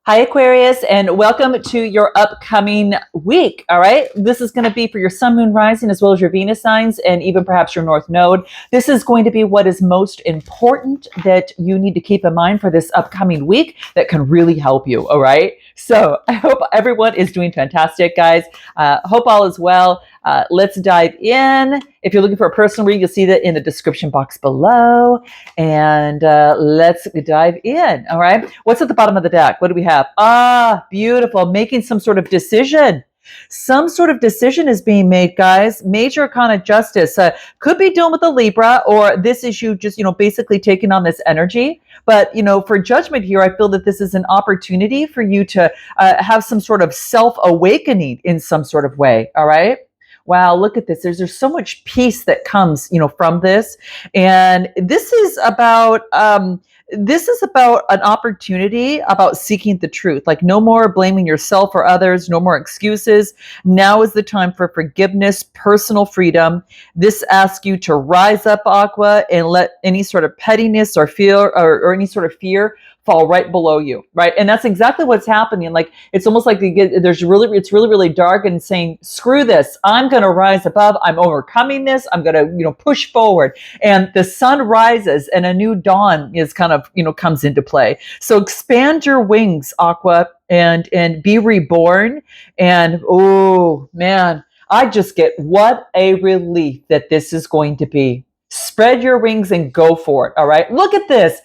Hi, Aquarius, and welcome to your upcoming week. All right. This is going to be for your sun, moon, rising, as well as your Venus signs, and even perhaps your North Node. This is going to be what is most important that you need to keep in mind for this upcoming week that can really help you. All right. So I hope everyone is doing fantastic, guys. Hope all is well. Let's dive in. If you're looking for a personal read, you'll see that in the description box below. And let's dive in. All right. What's at the bottom of the deck? What do we have? Ah, beautiful. Making some sort of decision. Some sort of decision is being made, guys. Major Arcana Justice could be dealing with a Libra, or this is you just, basically taking on this energy. But, for judgment here, I feel that this is an opportunity for you to have some sort of self-awakening in some sort of way. All right. Wow, look at this. There's so much peace that comes, from this. And this is about an opportunity about seeking the truth. Like no more blaming yourself or others, no more excuses. Now is the time for forgiveness, personal freedom. This asks you to rise up, Aqua, and let any sort of pettiness or fear or any sort of fear fall right below you, right? And that's exactly what's happening. Like it's almost like it's really dark, and saying, screw this, I'm going to rise above, I'm overcoming this, I'm going to push forward. And the sun rises and a new dawn is kind of comes into play. So expand your wings, Aqua, and be reborn. And oh man, I just get what a relief that this is going to be. Spread your wings and go for it. All right, look at this.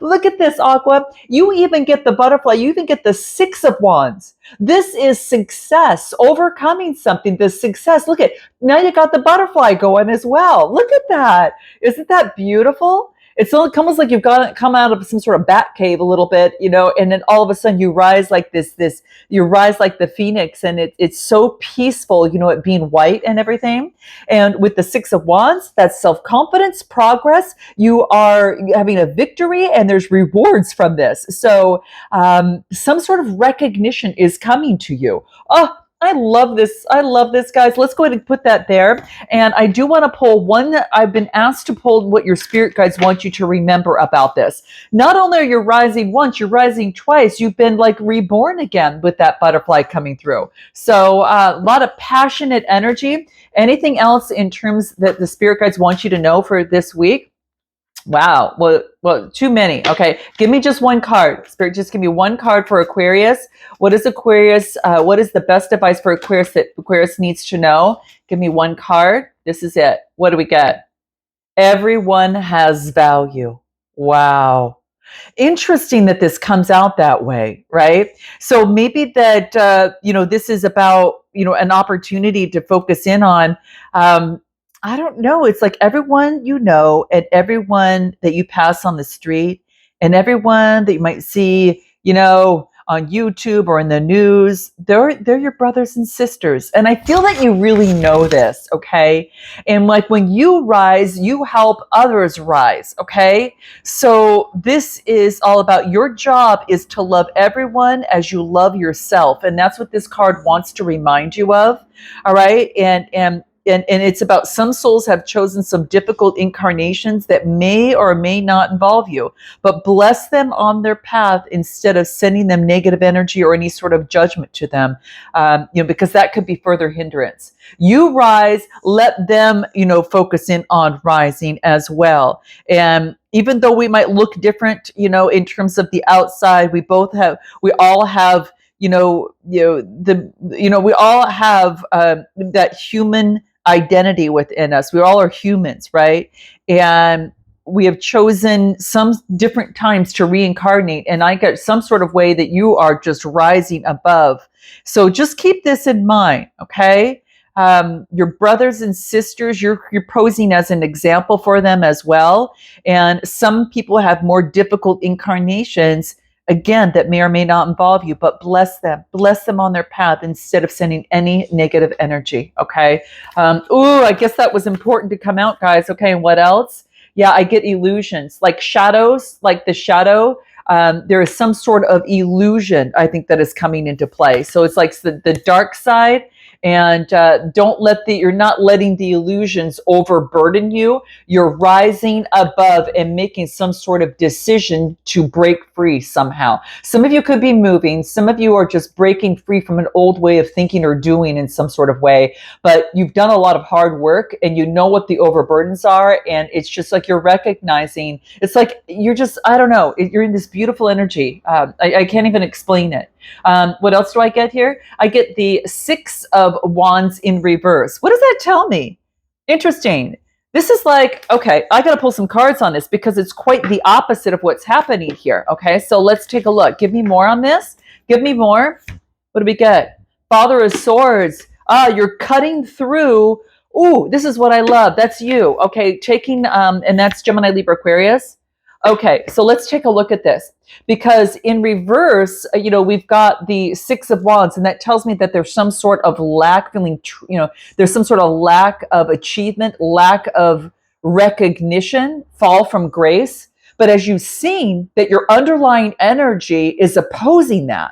Look at this, Aqua. You even get the butterfly. You even get the Six of Wands. This is success, overcoming something, the success. Look at, now you got the butterfly going as well. Look at that. Isn't that beautiful? It's almost like you've come out of some sort of bat cave a little bit, and then all of a sudden you rise like you rise like the phoenix, and it's so peaceful, it being white and everything. And with the Six of Wands, that's self-confidence, progress. You are having a victory, and there's rewards from this. So some sort of recognition is coming to you. Oh, I love this. I love this, guys. Let's go ahead and put that there. And I do want to pull one. I've been asked to pull what your spirit guides want you to remember about this. Not only are you rising once, you're rising twice. You've been like reborn again with that butterfly coming through. So a lot of passionate energy. Anything else in terms that the spirit guides want you to know for this week? Wow. Well, too many. Okay. Give me just one card. Spirit, just give me one card for Aquarius. What is Aquarius? What is the best advice for Aquarius that Aquarius needs to know? Give me one card. This is it. What do we get? Everyone has value. Wow. Interesting that this comes out that way, right? So maybe that, this is about, an opportunity to focus in on, I don't know. It's like everyone and everyone that you pass on the street and everyone that you might see, on YouTube or in the news, they're your brothers and sisters. And I feel that you really know this, okay? And like when you rise, you help others rise, okay? So this is all about, your job is to love everyone as you love yourself. And that's what this card wants to remind you of, all right? And it's about, some souls have chosen some difficult incarnations that may or may not involve you, but bless them on their path instead of sending them negative energy or any sort of judgment to them, because that could be further hindrance. You rise, let them, focus in on rising as well. And even though we might look different, in terms of the outside, we all have, we all have that human identity within us. We all are humans, right? And we have chosen some different times to reincarnate, and I get some sort of way that you are just rising above. So just keep this in mind, okay? Your brothers and sisters, you're posing as an example for them as well. And some people have more difficult incarnations, again, that may or may not involve you, but bless them on their path instead of sending any negative energy. Okay. I guess that was important to come out, guys. Okay. And what else? Yeah, I get illusions, like shadows, like the shadow. There is some sort of illusion, I think, that is coming into play. So it's like the dark side And you're not letting the illusions overburden you. You're rising above and making some sort of decision to break free somehow. Some of you could be moving. Some of you are just breaking free from an old way of thinking or doing in some sort of way. But you've done a lot of hard work and you know what the overburdens are. And it's just like you're recognizing, it's like you're just, I don't know, you're in this beautiful energy. I can't even explain it. What else do I get here? I get the Six of Wands in reverse. What does that tell me? Interesting. This is like, okay, I got to pull some cards on this because it's quite the opposite of what's happening here. Okay, so let's take a look. Give me more on this. Give me more. What do we get? Father of Swords. You're cutting through. Ooh, this is what I love. That's you. Okay, and that's Gemini, Libra, Aquarius. Okay, so let's take a look at this. Because in reverse, we've got the Six of Wands, and that tells me that there's some sort of lack, there's some sort of lack of achievement, lack of recognition, fall from grace. But as you've seen, that your underlying energy is opposing that.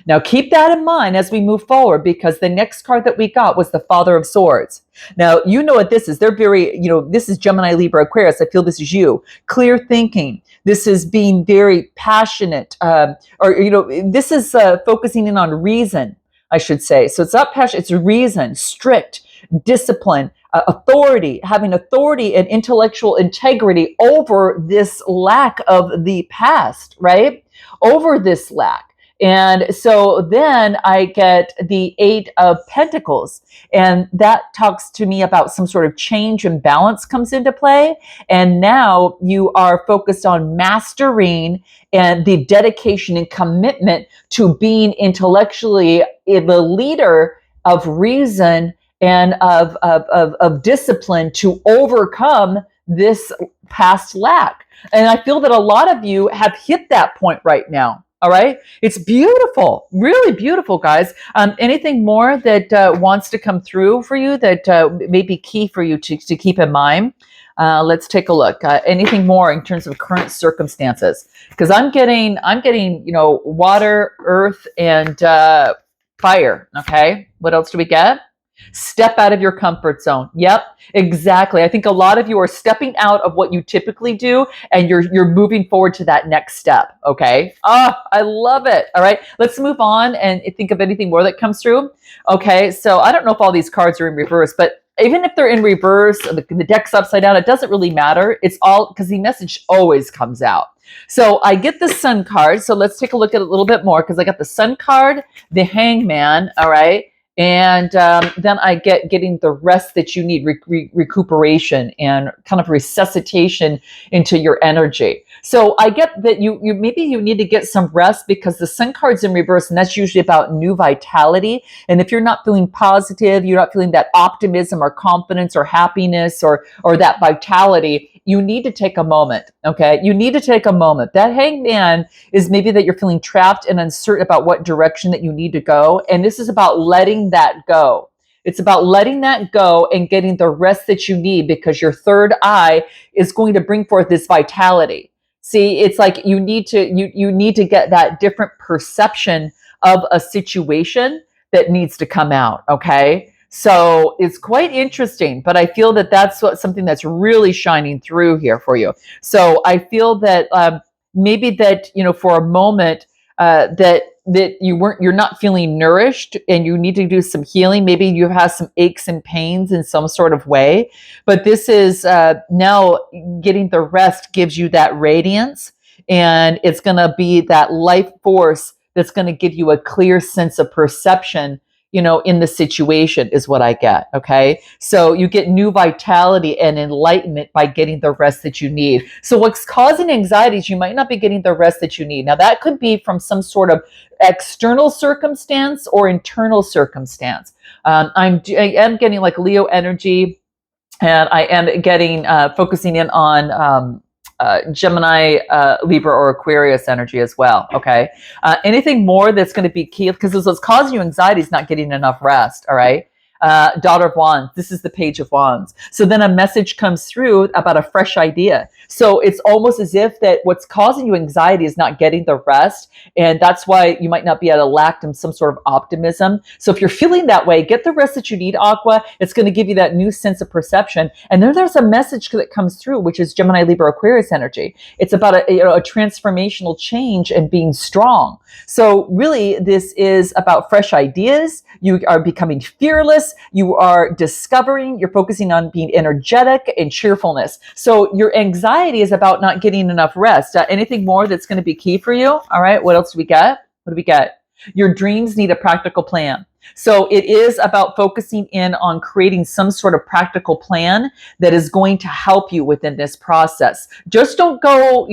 Now, keep that in mind as we move forward, because the next card that we got was the Father of Swords. Now, you know what this is. They're very, this is Gemini, Libra, Aquarius. I feel this is you. Clear thinking. This is being very passionate, this is focusing in on reason, I should say. So it's not passion, it's reason, strict, discipline, authority, having authority and intellectual integrity over this lack of the past, right? Over this lack. And so then I get the Eight of Pentacles, and that talks to me about some sort of change and balance comes into play. And now you are focused on mastering and the dedication and commitment to being intellectually the leader of reason and of discipline to overcome this past lack. And I feel that a lot of you have hit that point right now. All right. It's beautiful, really beautiful, guys. Anything more that wants to come through for you that may be key for you to keep in mind? Let's take a look. Anything more in terms of current circumstances? Because I'm getting, water, earth, and fire. Okay. What else do we get? Step out of your comfort zone. Yep, exactly. I think a lot of you are stepping out of what you typically do, and you're moving forward to that next step. Okay. I love it. All right, let's move on and think of anything more that comes through. Okay, so I don't know if all these cards are in reverse, but even if they're in reverse, the deck's upside down, it doesn't really matter. It's all because the message always comes out. So I get the Sun card. So let's take a look at it a little bit more, because I got the Sun card, the Hangman. All right. And then I getting the rest that you need, recuperation and kind of resuscitation into your energy. So I get that you maybe you need to get some rest, because the Sun card's in reverse, and that's usually about new vitality. And if you're not feeling positive, you're not feeling that optimism or confidence or happiness or that vitality, you need to take a moment. Okay, you need to take a moment. That Hangman is maybe that you're feeling trapped and uncertain about what direction that you need to go, and this is about letting that go. It's about letting that go and getting the rest that you need, because your third eye is going to bring forth this vitality. See, it's like you need to get that different perception of a situation that needs to come out. Okay. So it's quite interesting, but I feel that that's something that's really shining through here for you. So I feel that maybe that, for a moment that you're not feeling nourished and you need to do some healing. Maybe you have some aches and pains in some sort of way, but this is now getting the rest gives you that radiance, and it's going to be that life force that's going to give you a clear sense of perception in the situation is what I get. Okay. So you get new vitality and enlightenment by getting the rest that you need. So what's causing anxiety is you might not be getting the rest that you need. Now that could be from some sort of external circumstance or internal circumstance. I am getting like Leo energy, and I am getting, focusing in on, Gemini, Libra, or Aquarius energy as well. Okay. Anything more that's going to be key, because what's causing you anxiety is not getting enough rest. All right. Daughter of Wands. This is the Page of Wands. So then a message comes through about a fresh idea. So it's almost as if that what's causing you anxiety is not getting the rest. And that's why you might not be at a lack of some sort of optimism. So if you're feeling that way, get the rest that you need, Aqua. It's going to give you that new sense of perception. And then there's a message that comes through, which is Gemini, Libra, Aquarius energy. It's about a transformational change and being strong. So really, this is about fresh ideas. You are becoming fearless. You are discovering. You're focusing on being energetic and cheerfulness. So your anxiety is about not getting enough rest. Anything more that's going to be key for you? All right. What else do we get? What do we get? Your dreams need a practical plan. So it is about focusing in on creating some sort of practical plan that is going to help you within this process. Just don't go,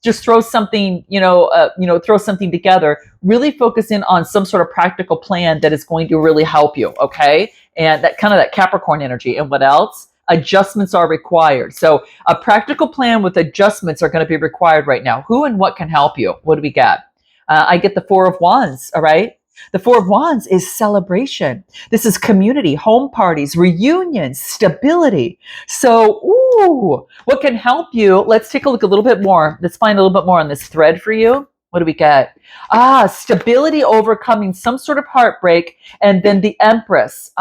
just throw something, throw something together. Really focus in on some sort of practical plan that is going to really help you. Okay. And that kind of that Capricorn energy. And what else? Adjustments are required. So a practical plan with adjustments are going to be required right now. Who and what can help you? What do we get? I get the Four of Wands. All right. The Four of Wands is celebration. This is community, home parties, reunions, stability. So, what can help you? Let's take a look a little bit more. Let's find a little bit more on this thread for you. What do we get? Stability, overcoming some sort of heartbreak, and then the Empress.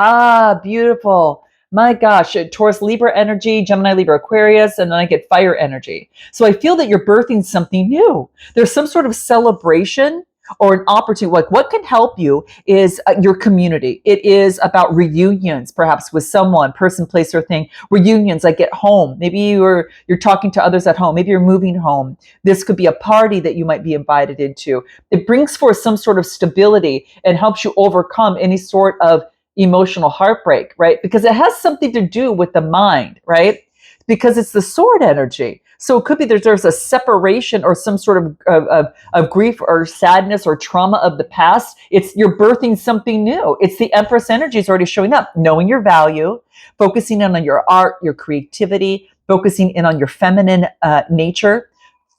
Beautiful. My gosh, Taurus, Libra energy, Gemini, Libra, Aquarius, and then I get fire energy. So I feel that you're birthing something new. There's some sort of celebration or an opportunity. Like what can help you is your community. It is about reunions, perhaps with someone, person, place, or thing. Reunions, like at home. Maybe you're talking to others at home. Maybe you're moving home. This could be a party that you might be invited into. It brings forth some sort of stability and helps you overcome any sort of emotional heartbreak, right? Because it has something to do with the mind, right? Because it's the sword energy. So it could be there's a separation or some sort of grief or sadness or trauma of the past. You're birthing something new. It's the Empress energy is already showing up. Knowing your value, focusing in on your art, your creativity, focusing in on your feminine nature,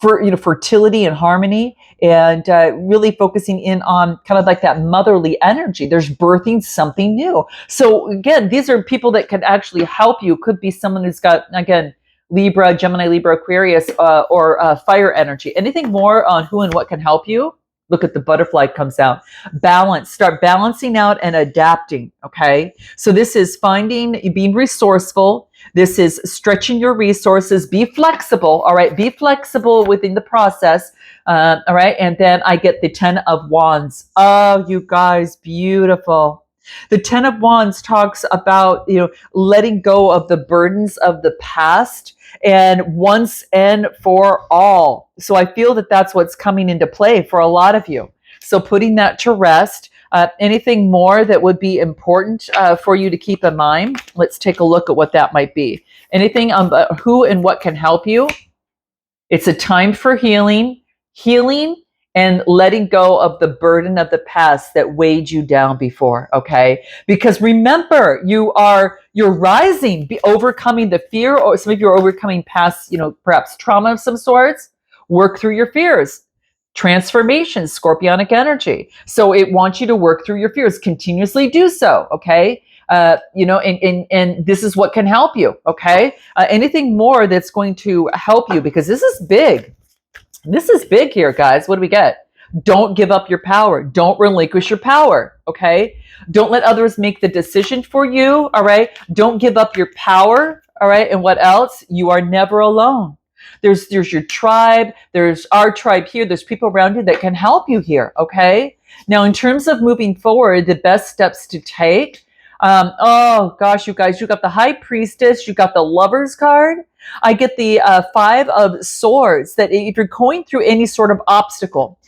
for fertility and harmony, and really focusing in on kind of like that motherly energy. There's birthing something new. So again, these are people that can actually help you. Could be someone who's got, again, Libra, Gemini, Libra, Aquarius, or fire energy. Anything more on who and what can help you? Look at the butterfly comes out. Balance. Start balancing out and adapting. Okay. So this is being resourceful. This is stretching your resources. Be flexible. All right. Be flexible within the process. All right. And then I get the 10 of Wands. Oh, you guys, beautiful. The 10 of Wands talks about, letting go of the burdens of the past and once and for all. So I feel that that's what's coming into play for a lot of you. So putting that to rest. Anything more that would be important for you to keep in mind? Let's take a look at what that might be. Anything on who and what can help you? It's a time for healing, and letting go of the burden of the past that weighed you down before, okay? Because remember, you're rising, overcoming the fear, or some of you are overcoming past, perhaps trauma of some sorts. Work through your fears. Transformation, scorpionic energy. So it wants you to work through your fears, continuously do so, okay? And this is what can help you, okay? Anything more that's going to help you, because this is big. This is big here, guys. What do we get? Don't give up your power. Don't relinquish your power, okay? Don't let others make the decision for you, all right? Don't give up your power, all right? And what else? You are never alone. There's your tribe. There's our tribe here. There's people around you that can help you here, okay? Now, in terms of moving forward, the best steps to take, oh gosh, you guys, you got the High Priestess, you got the Lover's card. I get the 5 of Swords, that if you're going through any sort of obstacle,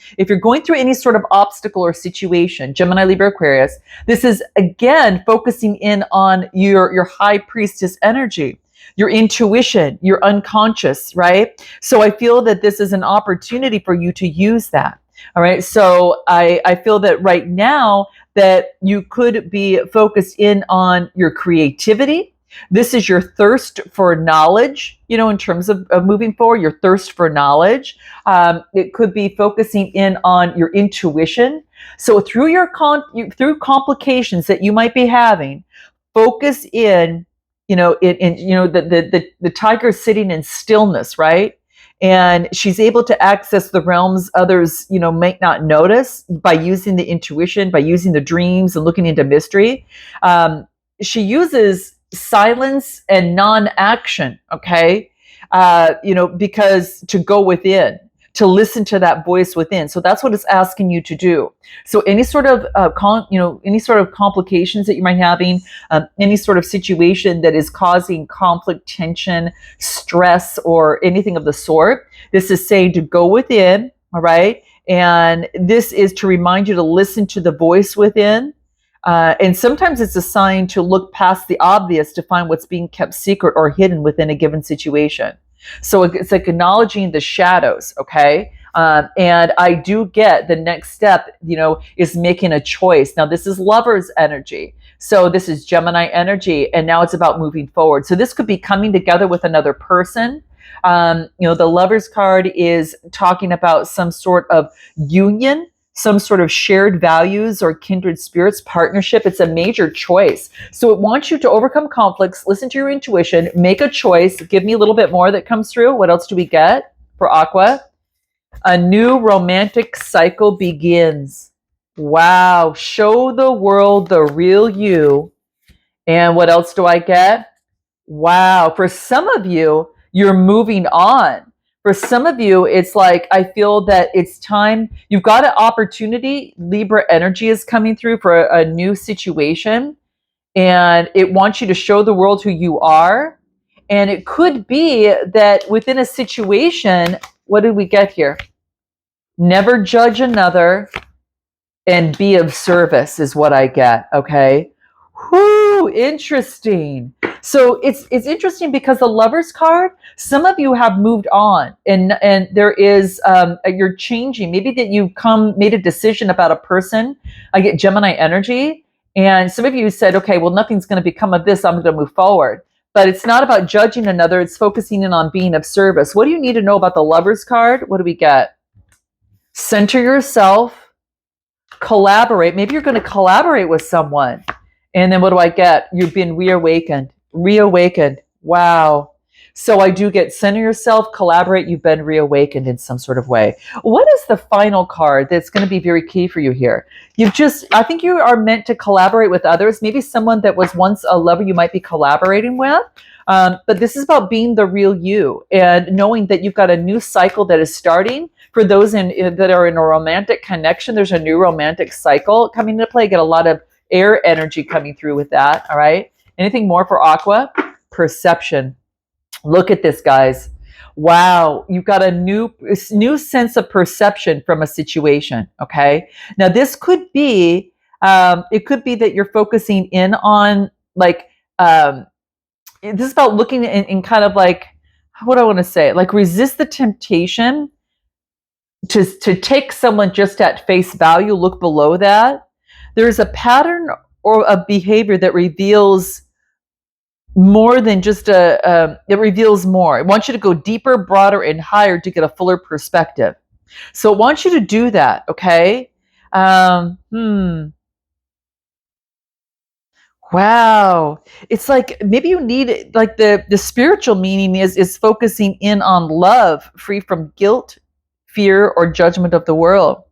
or situation, Gemini, Libra, Aquarius, this is again focusing in on your High Priestess energy, your intuition, your unconscious, right? So I feel that this is an opportunity for you to use that. All right. So I feel that right now that you could be focused in on your creativity. This is your thirst for knowledge, in terms of moving forward, your thirst for knowledge. It could be focusing in on your intuition. So through complications that you might be having, focus in, the tiger sitting in stillness, right? And she's able to access the realms others, might not notice by using the intuition, by using the dreams and looking into mystery. She uses silence and non-action, okay? Because to go within, to listen to that voice within. So that's what it's asking you to do. So any sort of, any sort of complications that you might be having, any sort of situation that is causing conflict, tension, stress, or anything of the sort, this is saying to go within, all right? And this is to remind you to listen to the voice within. And sometimes it's a sign to look past the obvious to find what's being kept secret or hidden within a given situation. So it's like acknowledging the shadows, okay? And I do get the next step, is making a choice. Now, this is lover's energy. So this is Gemini energy, and now it's about moving forward. So this could be coming together with another person. The lover's card is talking about some sort of union, some sort of shared values or kindred spirits, partnership. It's a major choice. So it wants you to overcome conflicts, listen to your intuition, make a choice. Give me a little bit more that comes through. What else do we get for Aqua? A new romantic cycle begins. Wow. Show the world the real you. And what else do I get? Wow. For some of you, you're moving on. For some of you, it's like, I feel that it's time. You've got an opportunity. Libra energy is coming through for a new situation. And it wants you to show the world who you are. And it could be that within a situation, what did we get here? Never judge another and be of service is what I get. Okay. Whoo, interesting. So it's interesting because the Lover's card, some of you have moved on, and there is you're changing. Maybe that you've made a decision about a person. I get Gemini energy, and some of you said, okay, well, nothing's going to become of this. I'm going to move forward. But it's not about judging another. It's focusing in on being of service. What do you need to know about the Lover's card? What do we get? Center yourself. Collaborate. Maybe you're going to collaborate with someone. And then what do I get? You've been reawakened. Reawakened. Wow. So I do get center yourself, collaborate. You've been reawakened in some sort of way. What is the final card that's going to be very key for you here? I think you are meant to collaborate with others. Maybe someone that was once a lover you might be collaborating with. But this is about being the real you and knowing that you've got a new cycle that is starting. For those that are in a romantic connection, there's a new romantic cycle coming into play. Get a lot of air energy coming through with that. All right. Anything more for Aqua? Perception. Look at this, guys. Wow. You've got a new sense of perception from a situation. Okay. Now this could be, it could be that you're focusing in on this is about looking in kind of like, what do I want to say? Like resist the temptation to take someone just at face value, look below that. There's a pattern or a behavior that reveals more than just it reveals more. It wants you to go deeper, broader, and higher to get a fuller perspective. So it wants you to do that, okay? Wow. It's like maybe you need, like the spiritual meaning is focusing in on love, free from guilt, fear, or judgment of the world.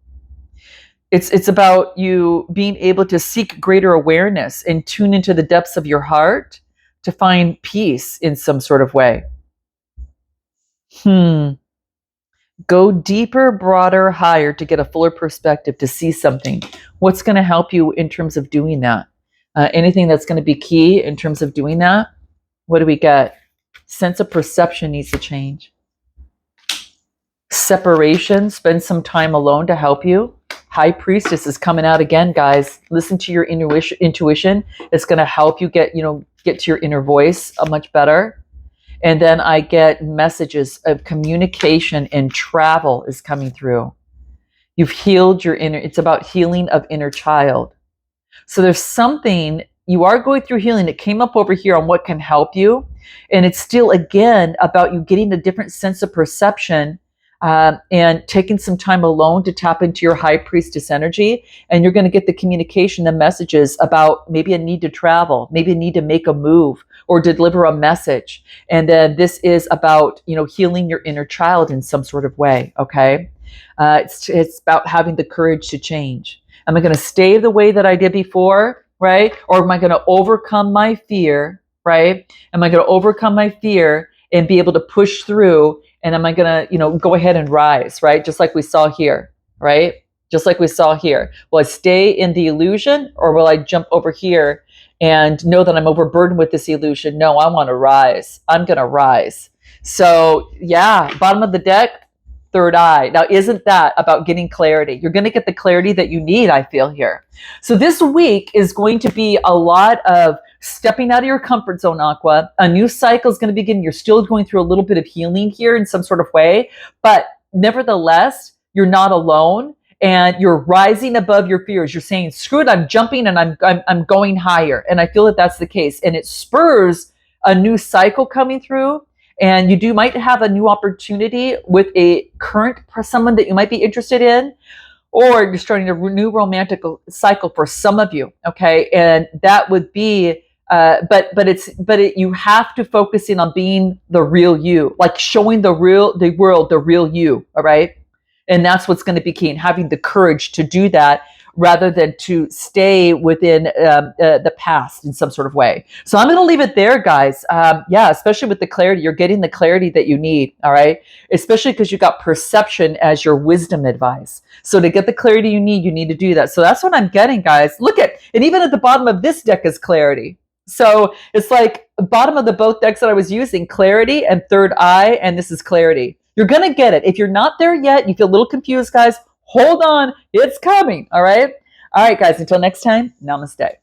It's about you being able to seek greater awareness and tune into the depths of your heart to find peace in some sort of way. Go deeper, broader, higher to get a fuller perspective, to see something. What's going to help you in terms of doing that? Anything that's going to be key in terms of doing that? What do we get? Sense of perception needs to change. Separation, spend some time alone to help you. High Priestess is coming out again, guys. Listen to your intuition. It's going to help you get to your inner voice much better. And then I get messages of communication and travel is coming through. You've healed your inner, it's about healing of inner child. So there's something, you are going through healing. It came up over here on what can help you. And it's still, again, about you getting a different sense of perception and taking some time alone to tap into your high priestess energy. And you're going to get the communication, the messages about maybe a need to travel, maybe a need to make a move or deliver a message. And then this is about, healing your inner child in some sort of way. Okay. It's about having the courage to change. Am I going to stay the way that I did before? Right? Or am I going to overcome my fear? Right? Am I going to overcome my fear and be able to push through? And am I going to, go ahead and rise? Right? Just like we saw here. Right? Just like we saw here. Will I stay in the illusion, or will I jump over here and know that I'm overburdened with this illusion? No, I want to rise. I'm going to rise. So yeah, bottom of the deck, third eye. Now, isn't that about getting clarity? You're going to get the clarity that you need, I feel here. So this week is going to be a lot of stepping out of your comfort zone, Aqua. A new cycle is going to begin. You're still going through a little bit of healing here in some sort of way, but nevertheless, you're not alone. And you're rising above your fears. You're saying, screw it, I'm jumping and I'm going higher. And I feel that that's the case. And it spurs a new cycle coming through. And you might have a new opportunity with a current someone that you might be interested in, or you're starting a new romantic cycle for some of you. Okay. And that would be, you have to focus in on being the real you, like showing the world, the real you. All right. And that's what's going to be key, and having the courage to do that rather than to stay within the past in some sort of way. So I'm going to leave it there, guys. Especially with the clarity, you're getting the clarity that you need. All right. Especially because you got perception as your wisdom advice. So to get the clarity you need to do that. So that's what I'm getting, guys. Look at, and even at the bottom of this deck is clarity. So it's like the bottom of the both decks that I was using, clarity and third eye, and this is clarity. You're going to get it. If you're not there yet, you feel a little confused, guys, hold on. It's coming. All right. All right, guys. Until next time, namaste.